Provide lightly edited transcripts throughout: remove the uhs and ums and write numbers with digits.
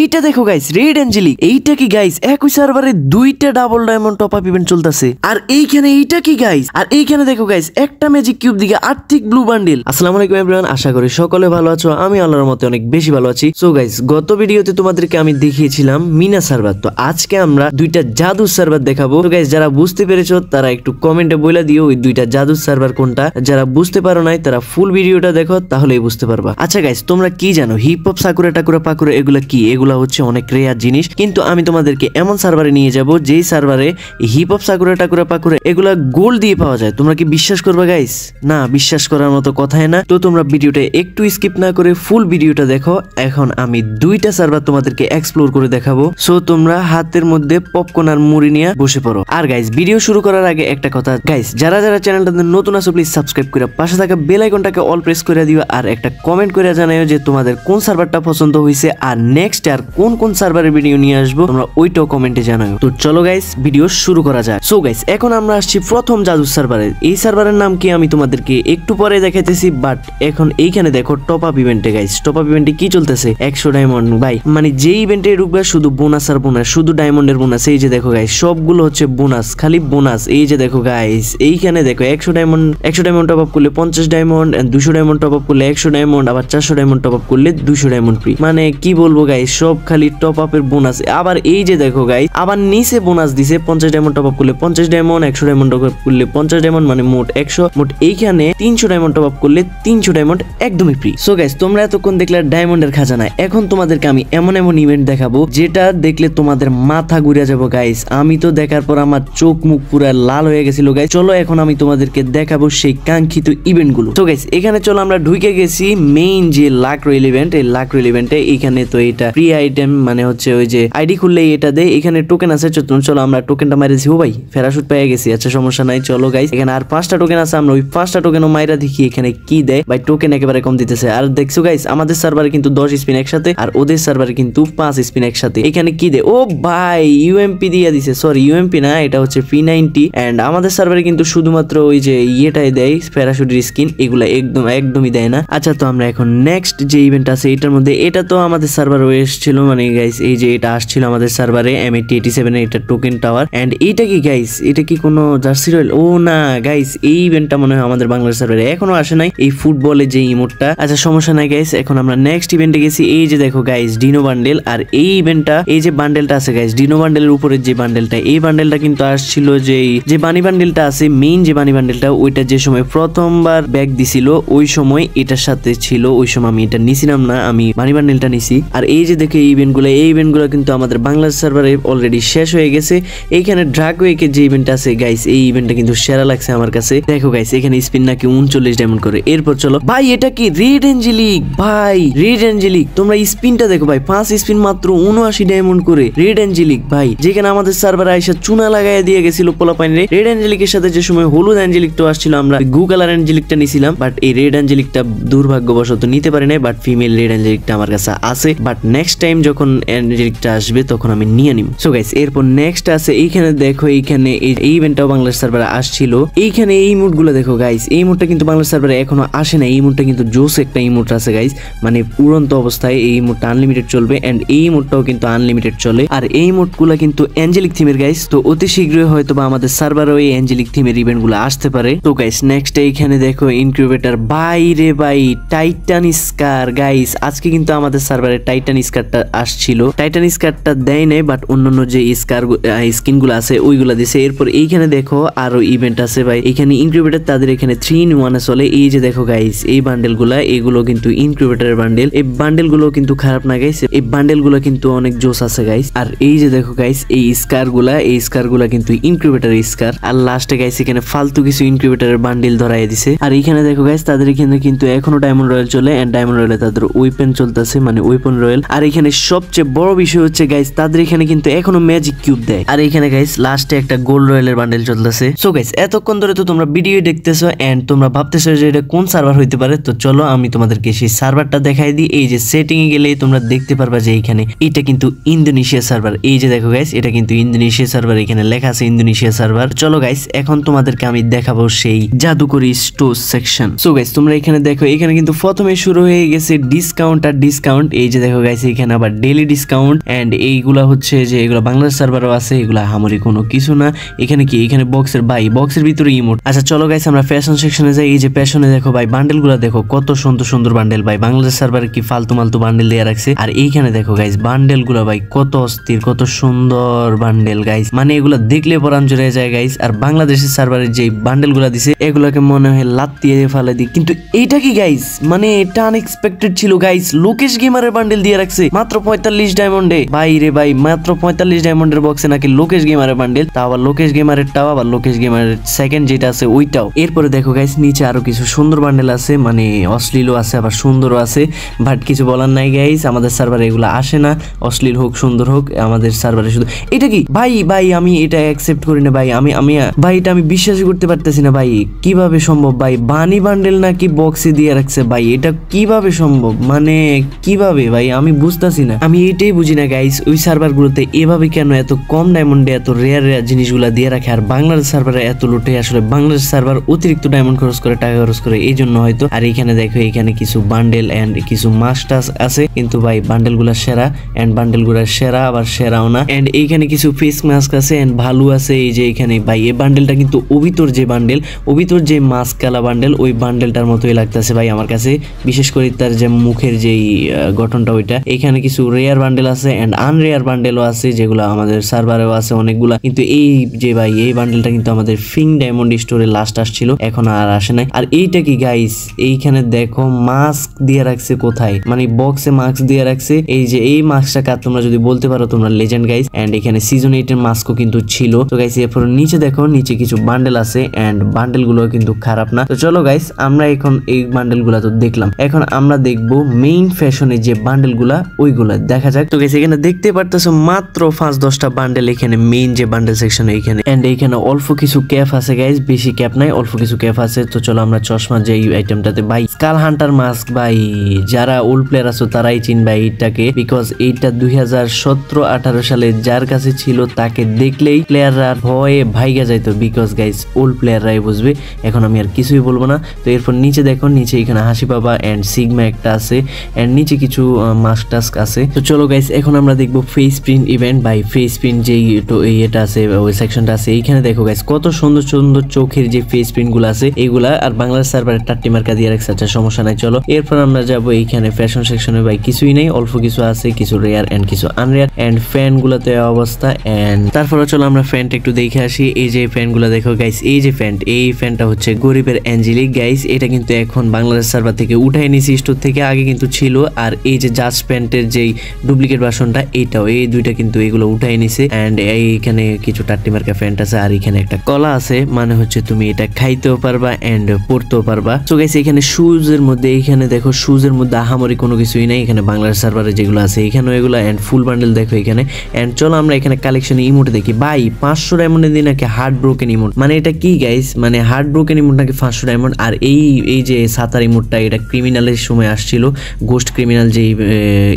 এইটা দেখো guys, red অ্যাঞ্জেলিক। এইটা কি গাইস, একই সার্ভারে দুইটা double diamond top up event চলতেছে। আর এইখানে এইটা কি গাইস, আর এইখানে দেখো গাইস, একটা ম্যাজিক কিউব দিকে আর্থিক ব্লু বান্ডিল। আসসালামু আলাইকুম এভরিওয়ান, আশা করি সকলে ভালো আছো। আমি আল্লাহর মতে অনেক বেশি ভালো আছি। সো গাইস, গত ভিডিওতে তোমাদেরকে আমি দেখিয়েছিলাম মিনা সার্ভার, তো আজকে আমরা দুইটা জাদু সার্ভার দেখাবো। তো গাইস, যারা বুঝতে পেরেছো তারা একটু কমেন্টে বলে দিও ওই দুইটা জাদু সার্ভার কোনটা। যারা বুঝতে পারো নাই তারা ফুল ভিডিওটা দেখো, তাহলেই বুঝতে পারবা। আচ্ছা গাইস, তোমরা কি জানো হিপ হপ সাকুরা টাকুরা পাকুরা এগুলা কি? এগুলা হচ্ছে অনেক রেয়ার জিনিস, কিন্তু আমি তোমাদেরকে এমন সার্ভারে নিয়ে যাব যেই সার্ভারে হিপ হপ সাকুরা টাকুরা পাকুরা এগুলা গোল্ড দিয়ে পাওয়া যায়। তোমরা কি বিশ্বাস করবা গাইস? না, বিশ্বাস করার মতো কথাই না। তো তোমরা ভিডিওটা একটু স্কিপ না করে ফুল ভিডিওটা দেখো। এখন আমি দুইটা সার্ভার তোমাদেরকে এক্সপ্লোর করে দেখাবো। সো তোমরা হাতের মধ্যে পপকর্ন আর মুড়ি নিয়ে বসে পড়ো। আর গাইস, ভিডিও শুরু করার আগে একটা কথা গাইস, যারা যারা চ্যানেলটাতে নতুন আছো প্লিজ সাবস্ক্রাইব করে পাশে থাকা বেল আইকনটাকে অল প্রেস করে দিও, আর একটা কমেন্ট করে জানাও যে তোমাদের কোন সার্ভারটা পছন্দ হয়েছে, আর নেক্সট আর কোন কোন সার্ভারের ভিডিও নিয়ে আসবো তোমরা ওইটাও কমেন্টে জানাও। তো চলো গাইস, ভিডিও শুরু করা যাক। সো গাইস, এখন আমরা আসছি প্রথম জাদু সার্ভারে। এই সার্ভারের নাম কি আমি তোমাদেরকে একটু পরে দেখাইতেছি, বাট এখন এইখানে দেখো টপ আপ ইভেন্টে গাইস, টপ আপ ইভেন্টে কি চলতেছে? 100 ডায়মন্ড ভাই, মানে যে ইভেন্টে ঢুকবে শুধু বোনাস আর বোনাস, শুধু ডায়মন্ডের বোনাস। এই যে দেখো গাইস, সবগুলো হচ্ছে বোনাস, খালি বোনাস। এই যে দেখো গাইস, এইখানে দেখো 100 ডায়মন্ড টপ আপ করলে 50 ডায়মন্ড, 200 ডায়মন্ড টপ আপ করলে 100 ডায়মন্ড, আবার 400 ডায়মন্ড টপ আপ করলে 200 ডায়মন্ড ফ্রি। মানে কি বলবো গাইস, সব খালি টপ আপের বোনাস। আবার এই যে দেখো গাইস, আবার নিচে বোনাস দিছে 50 ডায়মন্ড টপ আপ করলে 50 ডায়মন্ড, 100 ডায়মন্ড টপ আপ করলে 50 ডায়মন্ড, মানে মোট 100। মোট এইখানে 300 ডায়মন্ড টপ আপ করলে 300 ডায়মন্ড একদমই ফ্রি। সো গাইস, তোমরা এতক্ষণ দেখলে ডায়মন্ডের খাজানা, এখন তোমাদেরকে আমি এমন এমন ইভেন্ট দেখাবো যেটা দেখলে তোমাদের মাথা ঘুরে যাবো গাইস। আমি তো দেখার পর আমার চোখ মুখ পুরো লাল হয়ে গেছিল গাইস। চলো এখন আমি তোমাদেরকে দেখাবো সেই কাঙ্ক্ষিত ইভেন্ট গুলো। তো গাইস, এখানে চলো আমরা ঢুকে গেছি মেইন যে লাক রয়েল ইভেন্ট। এই লাক রয়েল ইভেন্টে এখানে তো এটা ফ্রি আইটেম, মানে হচ্ছে ওই যে আইডি খুললেই এটা দেয়। এখানে টোকেন আছে, চলো আমরা টোকেনটা মাইরেছি। ও ভাই, প্যারাশুট পেয়ে গেছি। আচ্ছা সমস্যা নাই, চলো গাইস, এখানে আর 5টা টোকেন আছে, আমরা ওই 5টা টোকেনও মাইরা দেখি এখানে কি দেয়। ভাই টোকেন একেবারে কম দিতেছে। আর দেখছো গাইস, আমাদের সার্ভারে কিন্তু 10 স্পিন একসাথে, আর ওদের সার্ভারে কিন্তু 5 স্পিন একসাথে। এখানে কি দেয়? ও ভাই, ইউএমপি দিয়ে দিছে। সরি, ইউএমপি না, এটা হচ্ছে P90। এন্ড আমাদের সার্ভারে কিন্তু শুধুমাত্র ওই যে ইয়েটাই দেয়, প্যারাশুটের স্কিন। এগুলা একদমই দেয় না। আচ্ছা, তো আমরা এখন নেক্সট যে ইভেন্ট আছে এটার মধ্যে, এটা তো আমাদের সার্ভারে এসেছিল, মানে গাইস এই যে এটা আসছিল আমাদের সার্ভারে M8087 এটা টোকেন টাওয়ার। এন্ড এইটা কি গাইস, এটা কি কোনো জার্সি রয়েল? ও না গাইস, এই ইভেন্টটা মনে হয় আমাদের বাংলার সার্ভারে এখনো আসে নাই, এই ফুটবলের যে ইমোটটা। আচ্ছা সমস্যা নাই গাইস, এখন আমরা নেক্সট ইভেন্টে গেছি। এই যে দেখো গাইস, ডিনো বান্ডেল। আর এই ইভেন্টটা, এই যে বান্ডেলটা আছে গাইস, ডিনো বান্ডেলের উপরে যে বান্ডেলটা, এই বান্ডেলটা কিন্তু আসছিল যে বানি বান্ডেলটা আছে, মেইন যে বানি বান্ডেলটা, ওইটা যে সময় প্রথমবার ব্যাগ দিছিল ওই সময় এটার সাথে ছিল। ওই সময় আমি এটা নিছিলাম না, আমি বানি বান্ডেলটা নিছি। আর এই যে দেখো এই ইভেন্টগুলো কিন্তু আমাদের বাংলা সার্ভারে অলরেডি শেষ হয়ে গেছে। এইখানে ড্রাগওয়েকে যে ইভেন্ট আছে গাইস, এই ইভেন্টটা কিন্তু সেরা লাগছে আমার কাছে। দেখো গাইস, এখানে স্পিন নাকি 39 ডায়মন্ড করে। এরপর চলো ভাই, এটা কি রেড অ্যাঞ্জেলিক? ভাই রেড অ্যাঞ্জেলিক, তোমরা স্পিনটা দেখো ভাই, 5 স্পিন মাত্র 79 ডায়মন্ড করে। রেড অ্যাঞ্জেলিক ভাই, যেখানে আমাদের সার্ভারে আইসা চুনা লাগাইয়া দিয়ে গেছিল পোলাপাইনে। রেড অ্যাঞ্জেলিকের সাথে যে সময় হলুদ অ্যাঞ্জেলিকটা আসছিল, আমরা গু কালার অ্যাঞ্জেলিকটা নিছিলাম, বাট এই রেড অ্যাঞ্জেলিকটা দুর্ভাগ্যবশত নিতে পারি নাই। বাট ফিমেল রেড অ্যাঞ্জেলিকটা আমার কাছে আছে, বাট নেক্সট টাইম যখন অ্যাঞ্জেলিকটা আসবে তখন আমি নিয়ে নিব। সো গাইস, এরপর নেক্সট আছে এইখানে দেখো, এইখানে এই ইভেন্টটাও বাংলাদেশ সার্ভারে আসছিল। এইখানে এই ইমোট গুলো দেখো গাইস, এই ইমোটটা কিন্তু বাংলাদেশ সার্ভারে এখনো আসে না। এই ইমোটটা কিন্তু জোস একটা ইমোট আছে গাইস, মানে উড়ন্ত অবস্থায় এই ইমোটটা আনলিমিটেড চলবে। এন্ড এই ইমোটটাও কিন্তু আনলিমিটেড চলে। আর এই ইমোট গুলা কিন্তু অ্যাঞ্জেলিক থিমের গাইস, তো অতি শীঘ্রই হয়তো বা আমাদের সার্ভারে ওই অ্যাঞ্জেলিক থিমের ইভেন্ট গুলো আসতে পারে। তো গাইস, নেক্সট এইখানে দেখো ইনকিউবেটর। বাইরে ভাই, টাইটান স্কার গাইস, আজকে কিন্তু আমাদের সার্ভারে টাইটান স্কারটা আসছিল। টাইটান স্কারটা দেয় নাই, বাট অন্যান্য যে স্কিন গুলো আছে ওইগুলা দিছে। এরপর এইখানে দেখো আরো ইভেন্ট আছে ভাই, এখানে ইনকিউবেটর তাদের এখানে 3-in-1 চলে। এই যে দেখো গাইস, এই বান্ডেল গুলা, এগুলো কিন্তু ইনকিউবেটরের বান্ডেল। এই বান্ডেল গুলো কিন্তু খারাপ না গাইস, এই বান্ডেল গুলো কিন্তু অনেক জোস আছে গাইস। আর এই যে দেখো গাইস, এই স্কার গুলা কিন্তু ইনকিউবেটরের স্কার। আর লাস্টে গাইস, এখানে ফালতু কিছু ইনকিউবেটরের বান্ডেল ধরাই দিছে। আর এইখানে দেখো গাইস, তাদের এখানে কিন্তু এখনো ডায়মন্ড রয়্যাল চলে। এন্ড ডায়মন্ড রয়্যালে তাদের ওয়েপন চলতেছে, মানে ওয়েপন রয়্যাল। আর এখানে সবচেয়ে বড় বিষয় হচ্ছে গাইস, তাদের এখানে কিন্তু এখনো ম্যাজিক কিউব দেয়। আর এখানে গাইস লাস্টে একটা গোল্ড রয়্যালের বান্ডেল চলতেছে। সো গাইস, এতক্ষণ ধরে তো তোমরা ভিডিও দেখতেছো এন্ড তোমরা ভাবতেছো যে এটা কোন সার্ভার হইতে পারে। তো চলো আমি তোমাদেরকে সেই সার্ভারটা দেখাই দিই। এই যে সেটিং এ গেলে তোমরা দেখতে পারবা যে এখানে এটা কিন্তু ইন্দোনেশিয়া সার্ভার। এই যে দেখো গাইস, এটা কিন্তু ইন্দোনেশিয়া সার্ভার, এখানে লেখা আছে ইন্দোনেশিয়া সার্ভার। চলো গাইস, এখন তোমাদেরকে আমি দেখাবো সেই জাদুকরি স্টোর সেকশন। সো গাইস, তোমরা এখানে দেখো, এখানে কিন্তু প্রথমে শুরু হয়ে গেছে ডিসকাউন্ট আর ডিসকাউন্ট। এই যে দেখো গাইস, এইখানে আবার ডেইলি ডিসকাউন্ট এন্ড এইগুলা হচ্ছে যে এগুলা বাংলাদেশ সার্ভারও আছে, এগুলা হামরি কোনো কিছু না। এখানে কি এখানে বক্সের ভাই বক্সের ভিতরে ইমোট। আচ্ছা চলো গাইস আমরা ফ্যাশন সেকশনে যাই। এই যে ফ্যাশনে দেখো ভাই বান্ডেলগুলো দেখো কত সুন্দর সুন্দর বান্ডেল ভাই, বাংলাদেশ সার্ভারে কি ফালতু মালতু বান্ডেল দিয়ে রাখছে। আর এইখানে দেখো গাইস বান্ডেলগুলো ভাই কত অস্থির কত সুন্দর বান্ডেল গাইস, মানে এগুলা দেখলে পরান জুড়ে যায় গাইস। আর বাংলাদেশের সার্ভারের যে বান্ডেলগুলো দিছে এগুলাকে মনে হয় লাত্তিয়ে ফেলে দিই, কিন্তু এইটা কি গাইস মানে এটা আনএক্সপেক্টেড ছিল গাইস। লোকেশ গেমারের বান্ডেল দিয়ে রাখছে মাত্র 45 ডায়মন্ডে ভাই রে ভাই, মাত্র 45 ডায়মন্ডের বক্সে নাকি লোকেশ গেমারের বান্ডেল, তাও আবার লোকেশ গেমারের টাও আবার লোকেশ গেমারের সেকেন্ড যেটা আছে ওইটাও। এরপরে দেখো গাইস নিচে আরো কিছু সুন্দর বান্ডেল আছে, মানে অশ্লীলও আছে আবার সুন্দরও আছে, বাট কিছু বলার নাই গাইস, আমাদের সার্ভারে এগুলো আসে না, অশ্লীল হোক সুন্দর হোক আমাদের সার্ভারে শুধু। এটা কি ভাই ভাই আমি এটা অ্যাকসেপ্ট করি না ভাই, আমি ভাই এটা আমি বিশ্বাসই করতে পারতেছি না ভাই, কিভাবে সম্ভব ভাই বানি বান্ডেল নাকি বক্সে দিয়ে রাখছে ভাই, এটা কিভাবে সম্ভব মানে কিভাবে ভাই আমি বুঝতেছি না, আমি এটাই বুঝি না গাইস। ওই সার্ভারগুলোতে এভাবে কেন এত কম ডায়মন্ডে এত রেয়ার রেয়ার জিনিসগুলো দিয়ে রাখে, আর বাংলাদেশ সার্ভারে এত লুটে। আসলে বাংলাদেশ সার্ভার অতিরিক্ত ডায়মন্ড খরচ করে টাকা খরচ করে এই জন্য হয়তো। আর এইখানে দেখো এখানে কিছু বান্ডেল এন্ড কিছু মাস্টার্স আছে, কিন্তু ভাই বান্ডেল গুলা সেরা এন্ড বান্ডেল গুলা সেরা আবার সেরাও না। এন্ড এইখানে কিছু ফেস মাস্ক আছে এন্ড ভালো আছে। এই যে এখানে ভাই এই বান্ডেলটা কিন্তু অভিতর যে বান্ডেল অভিতর যে মাস্ক কালা বান্ডেল ওই বান্ডেলটার মতোই লাগতেছে ভাই আমার কাছে, বিশেষ করে তার যে মুখের যেই গঠনটা ওইটা। এখানে কিছু রেয়ার বান্ডেল আছে এন্ড আনরেয়ার বান্ডেলও আছে যেগুলো আমাদের সার্ভারেও আছে অনেকগুলা, কিন্তু এই যে ভাই এই বান্ডেলটা কিন্তু আমাদের ফিং ডায়মন্ড স্টোরে লাস্ট আসছিল, এখন আর আসে নাই। আর এইটা কি গাইস এইখানে দেখো মাস্ক দিয়ে রাখছে কোথায়, মানে বক্সে মাস্ক দিয়ে রাখছে। এই যে এই মাস্কটা কার তোমরা যদি বলতে পারো তোমরা লেজেন্ড গাইস। এন্ড এখানে সিজন 8 এর মাস্কও কিন্তু ছিল। তো গাইস এরপর নিচে দেখো নিচে কিছু বান্ডেল আছে এন্ড বান্ডেল গুলো কিন্তু খারাপ না। তো চলো গাইস আমরা এখন এই বান্ডেল গুলা তো দেখলাম, এখন আমরা দেখবো মেইন ফ্যাশনের যে বান্ডেল গুলা ওইগুলা দেখা যাক। তো গাইস এখানে দেখতে পারতেছো মাত্র 5-10টা বান্ডেল এখানে মেইন যে বান্ডেল সেকশন এইখানে। এন্ড এইখানে অল্প কিছু ক্যাপ আছে গাইস, বেশি ক্যাপ নাই অল্প কিছু ক্যাপ আছে। তো চলো আমরা চশমা যে আইটেমটাতে ভাই স্কাল হান্টার মাস্ক ভাই যারা ওল্ড প্লেয়ার আছো তারাই চিনবে এইটাকে, বিকজ এইটা 2017-18 সালে যার কাছে ছিল তাকে দেখলেই প্লেয়াররা ভয়ে ভাইগা যাইতো, বিকজ গাইস ওল্ড প্লেয়াররাই বুঝবে। এখন আমি আর কিছুই বলবো না। তো এরপর নিচে দেখো নিচে এখানে হাসি পাবা এন্ড সিগমা একটা আছে এন্ড নিচে কিছু মাস্ক টাস্ক আছে। তো চলো গাইস এখন আমরা দেখবো ফেস প্রিন্ট ইভেন্ট ভাই, ফেস প্রিন্ট যে এটা আছে ওই সেকশনটা আছে। এইখানে দেখো গাইস কত সুন্দর সুন্দর চোখের যে ফেস প্রিন্ট গুলো আছে এইগুলা, আর বাংলাদেশ সার্ভারে টাট্টি মার্কা দিয়ে রাখছে, আচ্ছা সমস্যা নাই। চলো এরপর আমরা যাবো এইখানে ফ্যাশন সেকশনে ভাই কিছুই নেই, অল্প কিছু আছে, কিছু রেয়ার এন্ড কিছু আনরেয়ার এন্ড ফ্যান গুলাতে অবস্থা। এন্ড তারপরে চলো আমরা ফ্যানটা একটু দেখে আসি। এই যে ফ্যান গুলা দেখো গাইস, এই যে ফ্যান এই ফ্যানটা হচ্ছে গরিবের অ্যাঞ্জেলিক গাইস, এটা কিন্তু এখন বাংলাদেশ সার্ভার থেকে উঠাই নিছি স্টোর থেকে, আগে কিন্তু ছিল। আর এই যে জাজ প্যান্টের যেই ডুপ্লিকেট ভার্সনটা এইটাও, এই দুইটা কিন্তু এগুলো উঠাই নিছে। এন্ড এইখানে কিছু টাট্টি মার্কা ফ্যান্ট আছে আর এখানে একটা কলা আছে, মানে হচ্ছে তুমি এটা খাইতেও পারবা এন্ড পড়তেও পারবা। সো গাইস এখানে শুজ এর মধ্যে এইখানে দেখো শুজ এর মধ্যে আহামরি কোনো কিছুই নাই, এখানে বাংলাদেশ সার্ভারে যেগুলো আছে এখানে এগুলো এন্ড ফুল বান্ডেল দেখো এখানে। এন্ড চলো আমরা এখানে কালেকশন ইমোট দেখি ভাই 500 ডায়মন্ডে দিন নাকি হার্ট ব্রোকেন ইমোট, মানে এটা কি গাইস মানে হার্ট ব্রোকেন ইমোট নাকি 500 ডায়মন্ড। আর এই যে সাতার ইমোটটা এটা ক্রিমিনালের সময় আসছিল, গোস্ট ক্রিমিনাল যে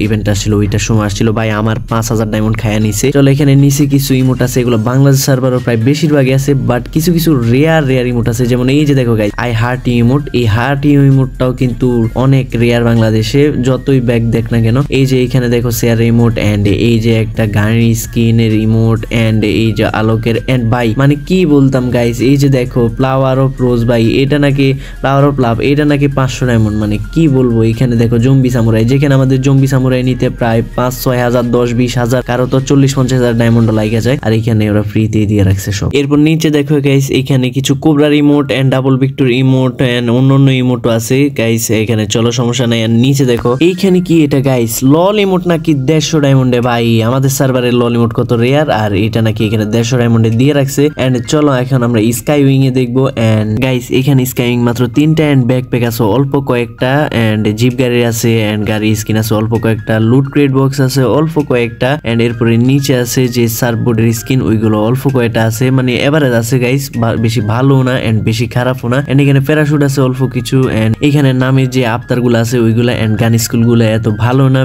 ইভেন্ট আসছিল ওইটার সময় আসছিল ভাই, আমার 5000 ডায়মন্ড খায়া নিছে। চলো এখানে নিচে কিছু ইমোট আছে, এগুলো বাংলাদেশ সার্ভারও প্রায় বেশিরভাগই আছে, বাট কিছু কিছু রেয়ার ইমোট আছে, যেমন এই যে দেখো গাইস আই হার্ট ইমোট, এই হার্ট ইমোটটাও কিন্তু অনেক রেয়ার বাংলাদেশে যতই ব্যাগ দেখ না কেন। এই যে এখানে দেখো শেয়ার ইমোট এন্ড এই যে একটা গাড়ি স্কিনের ইমোট এন্ড এই যে আলোকের এন্ড ভাই মানে কি বলতাম গাইস, এই যে দেখো ফ্লাওয়ার অফ রোজ ভাই এটা নাকি ফ্লাওয়ার অফ লাভ এটা নাকি 500 ডায়মন্ড, মানে কি বলবো। এখানে দেখো জম্বি সামুরাই, যেখানে আমাদের জম্বি সামুরাই নিতে প্রায় 5-6 হাজার 10-20 হাজার কারো তো 40-50 হাজার ডায়মন্ড লাগা যায়, আর এখানে ওরা ফ্রিতে দিয়ে রাখছে সব। এরপর নিচে দেখো গাইস এখানে কিছু কোবরার emote and double victor emote and অন্যান্য ইমোটও আছে গাইস এখানে, চলো সমস্যা নাই। আর নিচে দেখো এইখানে কি এটা গাইস লল ইমোট নাকি 150 ডায়মন্ডে ভাই, আমাদের সার্ভারের লল ইমোট কত রেয়ার, আর এটা নাকি এখানে 150 ডায়মন্ডে দিয়ে রাখছে। এন্ড চলো এখন আমরা স্কাই উইং এ দেখবো। এন্ড গাইস এখানে স্কাই উইং মাত্র 3টা এন্ড ব্যাকপ্যাক আছে অল্প কয়েকটা এন্ড জিপ গাড়ি আছে এন্ড গাড়ি স্কিন আছে অল্প কয়েকটা, লুট ক্রেট বক্স আছে অল্প কয়েকটা এন্ড এরপরে নিচে আছে যে সার্ফবোর্ডের স্কিন ওইগুলো অল্প কয়েকটা আছে, মানে এভারেজ আছে গাইস, বেশি ভালো না এন্ড বেশি খারাপও না। এন্ড এখানে প্যারাশুট আছে অল্প কিছু এন্ড এখানে নামের যে আফতার গুলো আছে ওইগুলা এন্ড গান স্কুল গুলো এত ভালো না,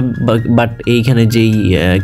বাট এইখানে যেই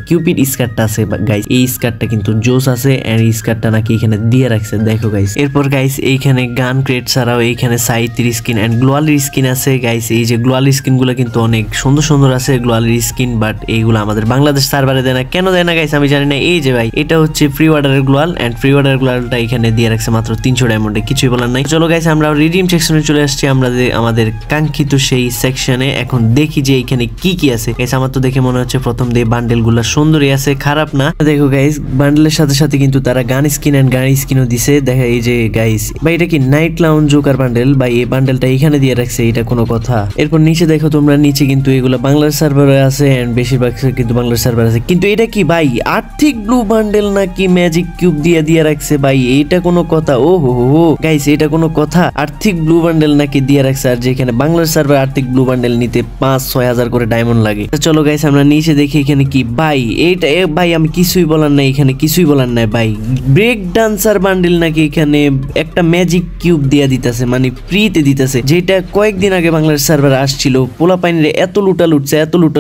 কিউপিড স্কার্টটা আছে গাইস এই স্কার্টটা কিন্তু জোস আছে এন্ড এই স্কার্টটা নাকি এখানে দিয়ে রাখছে দেখো গাইস। এরপর গাইস এইখানে গান ক্রেট ছাড়াও এইখানে সাইতির স্কিন এন্ড গ্লোয়ালের স্কিন আছে গাইস, এই যে গ্লোয়ালের স্কিন গুলো কিন্তু অনেক সুন্দর সুন্দর আছে, গ্লোয়ালের স্কিন, বাট এইগুলো আমাদের বাংলাদেশ সার্ভারে দেয় না। কেন দেয় না গাইস আমি জানি না। এই যে ভাই এটা হচ্ছে ফ্রি অর্ডারের গ্লোয়াল, এন্ড ফ্রি অর্ডারের গ্লোয়ালটা এখানে দিয়ে রাখছে মাত্র 300 ডায়মন্ডে, কিছুই বলার নাই। চলো গাইস আমরা রিডিম সেকশনে চলে আসছি, আমরা আমাদের কাঙ্ক্ষিত সেই সেকশনে। এখন দেখি যে এখানে কি কি আছে। গাইস আমার তো দেখে মনে হচ্ছে প্রথম দিয়ে বান্ডেল গুলা সুন্দরই আছে, খারাপ না। দেখো গাইস বান্ডেলের সাথে সাথে কিন্তু তারা গান স্কিন এন্ড গান স্কিনও দিছে। দেখা এই যে গাইস ভাই এটা কি নাইট লাউঞ্জ জোকার বান্ডেল, ভাই এই বান্ডেলটা এখানে দিয়ে রাখছে, এটা কোনো কথা? এরপর নিচে দেখো তোমরা, নিচে কিন্তু এগুলো বাংলার সার্ভারে আছে এন্ড বেশিরভাগ কিন্তু বাংলার সার্ভার আছে। কিন্তু এটা কি ভাই আর্থিক ব্লু বান্ডেল নাকি ম্যাজিক কিউব দিয়ে রাখছে? ভাই এটা কোনো কথা? ও হো গাইস এটা কোনো কথা? আর্থিক ব্লু বান্ডেল নাকি দিয়ে রাখছে, আর যেখানে বাংলার সার্ভার আর্থিক ব্লু বান্ডেল নিতে 5-6 হাজার করে ডায়মন্ড লাগে। চলো গাইস আমরা নিচে দেখি এখানে কি। ভাই এইটা ভাই আমি কিছুই বলার নাই, এখানে কিছুই বলার নাই ভাই। ব্রেক ডান্সার বান্ডেল নাকি এখানে একটা ম্যাজিক কিউব দিয়ে দিতেছে, মানে ফ্রিতে দিতেছে, যেটা কয়েকদিন আগে বাংলার সার্ভার আসছিল। পোলা পাইনে এত লুটা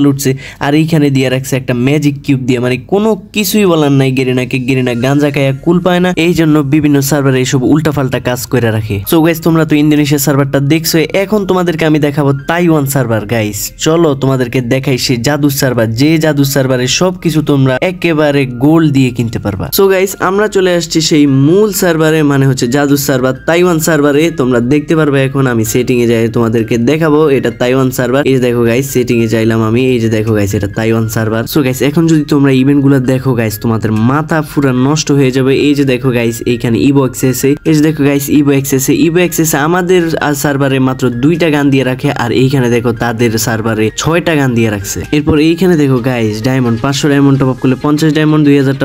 লুটছে, আর এইখানে দিয়ে রাখছে একটা ম্যাজিক কিউব দিয়ে। মানে কোনো কিছুই বলার নাই। গেরিনা গাঞ্জা খায়া কুল পায় না, এই জন্য বিভিন্ন সার্ভারে এইসব উল্টাপাল্টা কাজ করে রাখে। সো গাইস তোমরা তো ইন্দোনেশিয়া সার্ভারটা দেখছো, এখন তোমাদেরকে আমি দেখাবো তাইওয়ান সার্ভার। গাইস চলো তোমাদেরকে দেখাই সে জাদু সার্ভার, যে জাদু সার্ভারে সবকিছু তোমরা একেবারে গোল্ড দিয়ে কিনতে পারবা। সো গাইস আমরা চলে আসছি সেই মূল সার্ভারে, মানে হচ্ছে জাদু সার্ভার তাইওয়ান সার্ভারে। তোমরা দেখতে পারবে এখন আমি সেটিং এ যাই তোমাদেরকে দেখাবো এটা তাইওয়ান সার্ভার। এই যে দেখো গাইস সেটিং এ যাইলাম আমি, এই যে দেখো গাইস এটা তাইওয়ান সার্ভার। সো গাইস এখন যদি তোমরা ইভেন্ট গুলো দেখো গাইস তোমাদের মাথা পুরো নষ্ট হয়ে যাবে। এই যে দেখো গাইস এইখানে ইভো এক্সেসে, এই যে দেখো গাইস ইভো এক্সেসে আমাদের আমাদের সার্ভারে মাত্র 2টা গান দিয়ে রাখে, আর এইখানে দেখো তাদের সার্ভারে 6টা গান দিয়ে রাখছে। এরপর এইখানে দেখো guys diamond 500 diamond top up করলে 50 ডায়মন্ড, 2000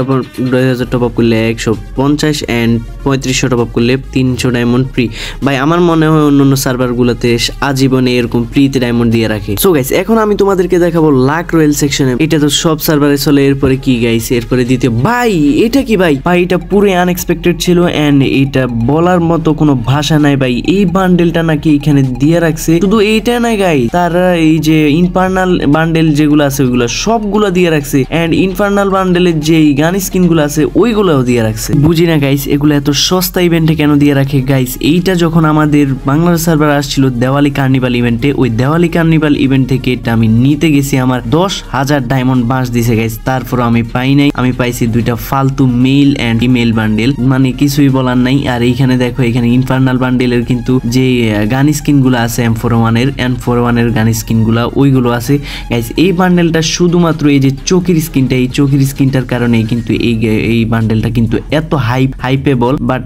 টপ আপ করলে 150 এন্ড 3500 টপ আপ করলে 300 ডায়মন্ড ফ্রি। ভাই আমার মনে হয় অন্যান্য সার্ভার গুলোতে আজীবনে এরকম ফ্রিতে ডায়মন্ড দিয়ে রাখে। সো গাইস এখন আমি তোমাদেরকে দেখাবো লাক রয়্যাল সেকশনে। এটা তো সব সার্ভারে চলে। এরপরে কি গাইস, এরপরে দ্বিতীয় ভাই এটা কি ভাই এটা পুরো আনএক্সপেক্টেড ছিল এন্ড এটা বলার মতো কোনো ভাষা নাই ভাই। এই বান্ডেলটা নাকি এখানে দিয়ে রাখছে, শুধু এইটা না গাইস, তারা এই যে ইনফার্নাল বান্ডেল যেগুলো আছে ওইগুলো সবগুলো দিয়ে রাখছে, এন্ড ইনফার্নাল বান্ডেলের যে গান স্কিন গুলো আছে ওইগুলোও দিয়ে রাখছে। বুঝি না গাইস এগুলো এত সস্তা ইভেন্টে কেন দিয়ে রাখে গাইস। এইটা যখন আমাদের বাংলার সার্ভার আসছিল দেওয়ালি কার্নিভাল ইভেন্টে, ওই দেওয়ালি কার্নিভাল ইভেন্ট থেকে এটা আমি নিতে গেছি, আমার 10,000 ডায়মন্ড বাঁশ দিছে গাইস, তারপর আমি পাই নাই। আমি পাইছি 2টা ফালতু মেল এন্ড ফিমেল বান্ডেল, মানে কিছুই বলার নাই। আর এইখানে দেখো এখানে ইনফার্নাল বান্ডেলের কিন্তু যে গান স্কিন গুলো আছে M41 এর গান স্কিন গুলা ওইগুলো আছে গাইস। এই বান্ডেলটা শুধুমাত্র এই যে চোখের স্কিনটা, এই চোখের স্কিনটার কারণে কিন্তু এই বান্ডেলটা কিন্তু এত হাইপেবল, বাট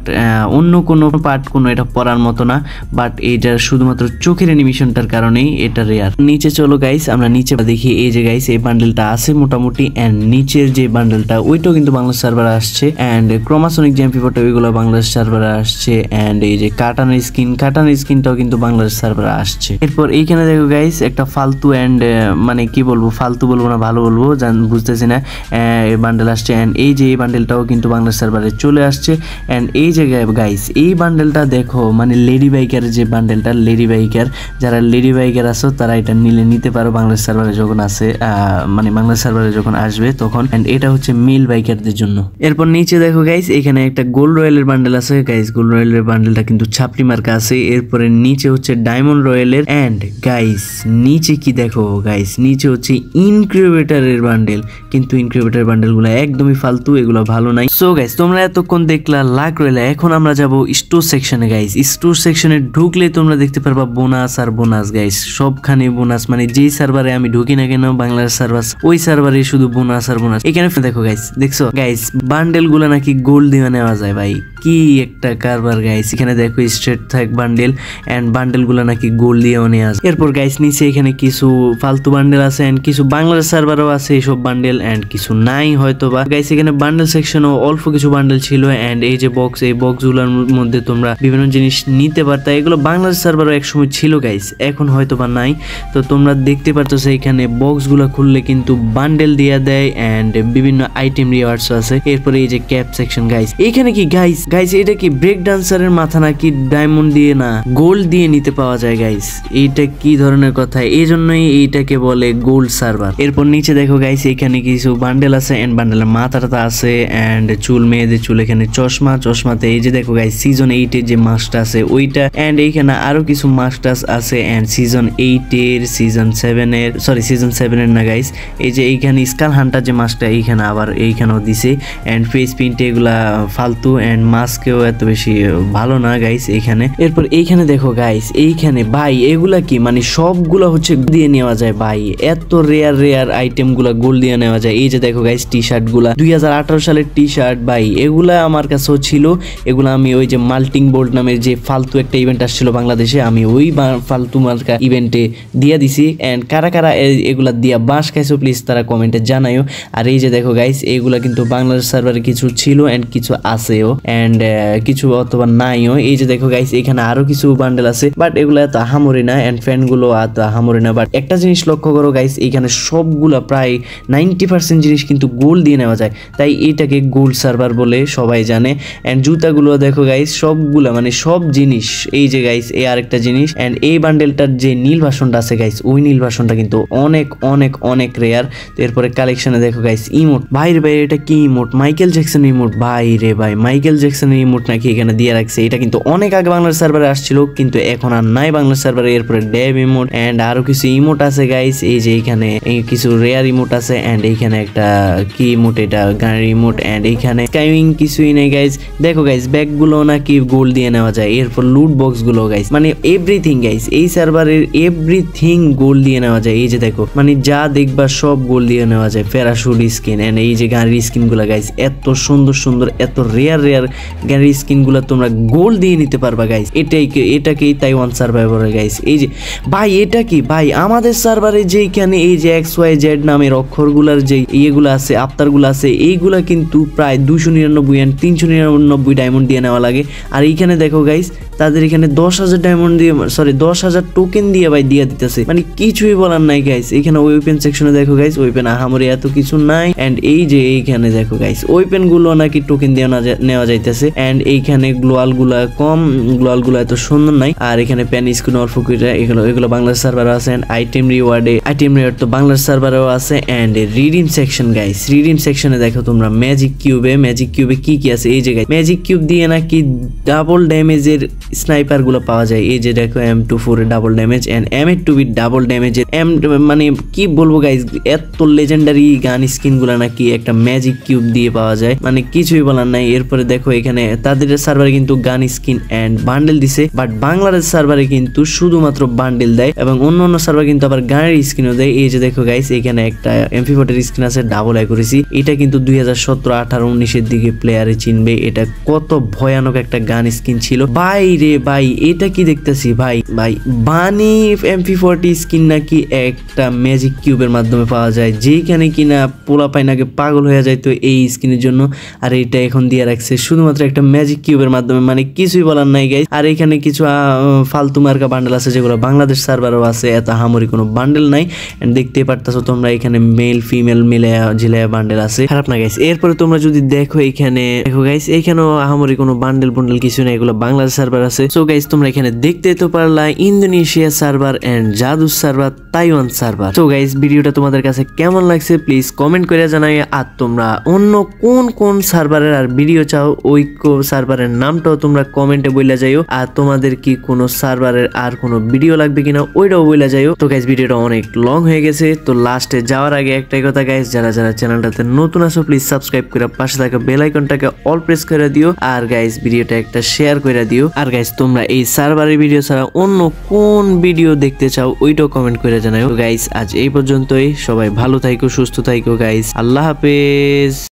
অন্য কোনো পার্ট কোনো এটা পরার মতো না, বাট এটা শুধুমাত্র চোখের অ্যানিমেশনটার কারণেই এটা রেয়ার। নিচে চলো গাইস আমরা নিচে দেখি। এই যে গাইস এই বান্ডেলটা আছে মোটামুটি, এন্ড নিচের যে বান্ডেলটা ওইটাও কিন্তু বাংলাদেশ সার্ভারে আসছে, এন্ড ক্রোমাসনিক জ্যাম্পিপটা ওইগুলো বাংলাদেশ সার্ভারে আসছে, এন্ড এই যে কাটানের স্কিনটাও কিন্তু বাংলাদেশ সার্ভারে আসছে। এরপর এইখানে দেখো গাইস একটা ফালতু এন্ড মানে কি বলবো, ফালতু বলবো না ভালো বলবো বুঝতেছি না, এই বান্ডেল আসছে, এন্ড এই যে এই বান্ডেলটাও কিন্তু বাংলাদেশ সার্ভারে চলে আসছে। এন্ড এই যে গাইস এই বান্ডেলটা দেখো, মানে লেডি বাইকার যে বান্ডেলটা, লেডি বাইকার যারা লেডি বাইকার আছো তারা এটা নিতে পারো বাংলাদেশ সার্ভারে যখন আসে, মানে বাংলাদেশ সার্ভারে যখন আসবে তখন। এন্ড এটা হচ্ছে মেল বাইকারদের জন্য। এরপর নিচে দেখো গাইস এখানে একটা গোল্ড রয়্যালের বান্ডেল আছে গাইস, গোল্ড রয়্যালের বান্ডেলটা কিন্তু ছাপড়ি মার্কা আছে। এরপরে নিচে হচ্ছে ডায়মন্ড রয়্যালের, এন্ড গাইস নিচে কি দেখো গাইস, নিচে হচ্ছে ইনকিউবেটরের বান্ডেল, কিন্তু ইনকিউবেটর বান্ডেল গুলো একদমই ফালতু, এগুলো ভালো নাই। সো গাইস তোমরা এতক্ষণ দেখলা লাক রয়্যাল, এখন আমরা যাব স্টোর সেকশনে গাইস। স্টোর সেকশনে ঢুকলে তোমরা দেখতে পারবা বোনাস আর বোনাস গাইস, সবখানে বোনাস, মানে যেই সার্ভারে আমি ঢুকি না কেন বাংলাদেশ সার্ভার, ওই সার্ভারে শুধু বোনাস আর বোনাস। এখানে দেখো গাইস, দেখছো গাইস বান্ডেল গুলো নাকি গোল্ড দিয়ে নেওয়া যায় ভাই, কি একটা কারবার গাইস। এখানে দেখো স্ট্রেট থাক বান্ডেল, এন্ড বান্ডেল গুলো নাকি গোল্ড দিয়ে নেওয়া যায়। এরপর গাইস নিচে এখানে কিছু ফালতু বান্ডেল আছে, এন্ড কিছু বাংলাদেশ সার্ভারও আছে এইসব বান্ডেল, এন্ড কিছু নাই হয়তো বা গাইস। এখানে বান্ডেল সেকশনও অল্প কিছু বান্ডেল ছিল, এন্ড এই যে বক্স, এই বক্স গুলোর মধ্যে তোমরা বিভিন্ন জিনিস নিতে পারতা, এগুলো বাংলাদেশ সার্ভারও একসময় ছিল গাইস, এখন হয়তো বা নাই। তো তোমরা দেখতে পারতো এখানে বক্স গুলো খুললে কিন্তু বান্ডেল দিয়ে দেয়, এন্ড বিভিন্ন আইটেম রিওয়ার্ডস আছে। এরপরে এই যে ক্যাপ সেকশন গাইস, এখানে কি গাইস গাইস এটা কি ব্রেক ডান্সারের মাথা নাকি ডায়মন্ড দিয়ে না গোল্ড দিয়ে নিতে পাওয়া যায় গাইস, এইটা কি ধরনের কথা, এই জন্যই এইটাকে বলে গোল্ড সার্ভার। এরপর নিচে দেখো গাইস এখানে কিছু বান্ডেল আছে এন্ড বান্ডেলের মাথাটা আছে এন্ড চুল, মেয়েদের চুল, এখানে চশমাতে এই যে দেখো গাইস সিজন 8 এর যে মাস্কটা আছে ওইটা এন্ড এইখানে আরো কিছু মাস্কটাস আছে এন্ড সিজন 8 এর সিজন 7 এর সিজন 7 এর না গাইস, এই যে এইখানে স্কাল হান্টার যে মাস্কটা এইখানে আবার এইখানেও দিছে এন্ড ফেস প্রিন্ট এগুলা ফালতু এন্ড মাস্কেও এত বেশি ভালো না গাইস এইখানে। এরপর এইখানে দেখো গাইস এইখানে ভাই এগুলা কি মানে সবগুলা হচ্ছে দিয়ে নেওয়া যায় ভাই, এত রেয়ার আইটেম গুলা গোল্ড দিয়ে নেওয়া যায়। এই যে দেখো গাইস টি শার্ট গুলা 2018 সালের টি শার্ট ভাই, এগুলা আমার কাছেও ছিল, এগুলা আমি ওই যে মাল্টিং বোর্ড নামের যে ফালতু একটা ইভেন্ট আসছিল বাংলাদেশে, আমি ওই ফালতু মার্কা ইভেন্টে দিয়ে দিছি এন্ড কারা কারা এগুলা দিয়া বাঁশ খাইছো প্লিজ তারা কমেন্টে জানাইও। আর এই যে দেখো গাইস এগুলা কিন্তু বাংলাদেশ সার্ভারে কিছু ছিল এন্ড কিছু আছেও এন্ড কিছু অথবা নাইও। এই যে দেখো গাইস এখানে আরো কিছু বান্ডেল আছে বাট এগুলা এত আহামরি না এন্ড ফ্যান গুলো এত আহামরি না, বাট একটা জিনিস লক্ষ্য করো গাইস এখানে সবগুলা প্রায় 90% জিনিস কিন্তু গোল্ড দিয়ে নেওয়া যায়, তাই এটাকে গোল্ড সার্ভার বলে সবাই জানে। এন্ড জুতাগুলো দেখো গাইস সবগুলা মানে সব জিনিস, এই যে গাইস এই আরেকটা জিনিস এন্ড এই বান্ডেলটার যে নীল ভার্সনটা আছে গাইস ওই নীল ভার্সনটা কিন্তু অনেক অনেক অনেক রেয়ার। এরপরে কালেকশনে দেখো গাইস ইমোট, ভাই রে ভাই এটা কি ইমোট, মাইকেল জ্যাকসন ইমোট, ভাই রে ভাই মাইকেল জ্যাকসনের ইমোট নাকি এখানে দিয়ে রাখছে, এটা কিন্তু অনেক আগে বাংলাদেশ সার্ভারে আসছিল কিন্তু এখন আর নাই বাংলাদেশ সার্ভারে। এরপরে ড্যাব ইমোট এন্ড আরো কিছু ইমোট আছে গাইস, এই যে এইখানে কিছু রেয়ার ইমোট আছে এন্ড এইখানে একটা কি ইমোট, এটা গাড়ির ইমোট এন্ড এইখানে স্কাইউইং কিছুই নেই গাইস। দেখো গাইস ব্যাগ গুলো নাকি গোল্ড দিয়ে নেওয়া যায়। এরপর লুট বক্স গুলো গাইস মানে এভরিথিং গাইস, এই সার্ভারের এভরিথিং গোল্ড দিয়ে নেওয়া যায়। এই যে দেখো মানে যা দেখবা সব গোল্ড দিয়ে নেওয়া যায়। প্যারাশুট স্কিন এন্ড এই যে গাড়ির স্কিন গুলা গাইস এত সুন্দর এত রেয়ার গাড়ির স্কিন গুলা তোমরা গোল্ড দিয়ে নিতে পারবা গাইস, এটাকেই তাইওয়ান সার্ভাইভার গাইস। এই যে ভাই এটা কি ভাই আমাদের সার্ভারে যেখানে এই যে XYZ নামের অক্ষরগুলার যে ইয়েগুলো আছে আফতারগুলো আছে এইগুলা কিন্তু প্রায় 299 এন্ড 399 ডায়মন্ড দিয়ে নেওয়া লাগে। আর এইখানে দেখো গাইস তাদের এখানে 10,000 ডায়মন্ড দিয়ে 10,000 টোকেন দিয়ে ভাই দিয়ে দিতেছে, মানে কিছুই বলার নাই গাইস। এখানে ওয়েপেন সেকশনে দেখো গাইস ওয়েপেন আহামরি এত কিছু নাই এন্ড এই যে এইখানে দেখো গাইস ওয়েপেন গুলো নাকি টোকেন দিয়ে নেওয়া যাইতেছে এন্ড এইখানে গ্লোয়াল গুলা কম, গ্লোয়াল গুলো এত সুন্দর নাই। আর এখানে প্যান স্ক্রিন অরফুকিটা এগুলো বাংলাদেশ সার্ভারে আছে এন্ড আইটেম রিওয়ার্ড তো বাংলাদেশ সার্ভারেও আছে and redeem section guys, redeem সেকশনে দেখো তোমরা ম্যাজিক কিউবে কি আছে। এই যে গাইস ম্যাজিক কিউব দিয়ে নাকি ডাবল ড্যামেজের স্নাইপার গুলো পাওয়া যায়। এই যে দেখো M24 এর ডাবল ড্যামেজ এন্ড M82 এর ডাবল ড্যামেজ, মানে কি বলবো গাইস এত লেজেন্ডারি গান স্কিন গুলা নাকি একটা ম্যাজিক কিউব দিয়ে পাওয়া যায়, মানে কিছুই বলার নাই। এরপরে দেখো এখানে তাদের সার্ভারে কিন্তু গান স্কিন এন্ড বান্ডেল দিছে বাট বাংলাদেশ সার্ভারে কিন্তু শুধুমাত্র বান্ডেল দেয় এবং অন্য সার্ভার কিন্তু আবার গানের স্কিনও দেয়। এই যে দেখো গাইস এখানে একটা MP40 এর স্কিন আছে ডাবল অ্যাকুরেসি, এটা কিন্তু 2017, 18, 19 এর দিকে প্লেয়ারে চিনবে, এটা কত ভয়ানক একটা গান স্কিন ছিল ভাই রে ভাই। এটা কি দেখতেছি ভাই বানি MP40 স্কিন নাকি একটা ম্যাজিক কিউবের মাধ্যমে পাওয়া যায়, যেখানে কিনা পোলা পাইনাকে পাগল হয়ে যায় তো এই স্কিনের জন্য। আর এটা এখন দিয়ে রাখছে শুধুমাত্র একটা ম্যাজিক কিউবের মাধ্যমে, মানে কিছুই বলার নাই গাইস। আর এখানে কিছু ফালতু মার্কা বান্ডেল আছে যেগুলো বাংলাদেশ সার্ভারও আছে, এত হামরি কোনো বান্ডেল নাই এন্ড দেখতে পারতাছো তোমরা এখানে মেল ফিমেল মিলে ঝিলায়া বান্ডেল আছে, খারাপ না গাইস। এরপরে তোমরা যদি দেখো এখানে দেখো গাইস এখানেও হামরি কোনো বান্ডেল কিছু না, এগুলো বাংলাদেশ সার্ভার আছে। সো গাইস তোমরা এখানে দেখতে তো পারলা ইন্দোনেশিয়া সার্ভার এন্ড জাদু server, Taiwan server. So guys ভিডিওটা তোমাদের কাছে কেমন লাগছে প্লিজ কমেন্ট করে জানাই। আর তোমরা অন্য কোন সার্ভারের আর ভিডিও চাও ওই সার্ভারের নামটাও তোমরা কমেন্টে বইলা যাইও। আর তোমাদের কি কোনো সার্ভারের আর কোনো ভিডিও লাগবে কিনা ওইটাও বইলা যাইও। তো গাইস ভিডিওটা অনেক লং হয়ে গেছে, তো লাস্টে যাওয়ার আগে একটাই কথা গাইস, যারা চ্যানেলটাতে নতুন আছো প্লিজ সাবস্ক্রাইব করে পাশে থাকা বেল আইকনটাকে অল প্রেস করে দিও। আর গাইস ভিডিওটা একটা শেয়ার করে দিও। আর গাইস তোমরা এই সার্ভারের ভিডিও ছাড়া অন্য কোন ভিডিও দেখতে চাও ওইটাও কমেন্ট করে জানাও। গাইস আজ এই পর্যন্তই, সবাই ভালো থাইকো, সুস্থ থাইকো গাইস, আল্লাহ হাফেজ।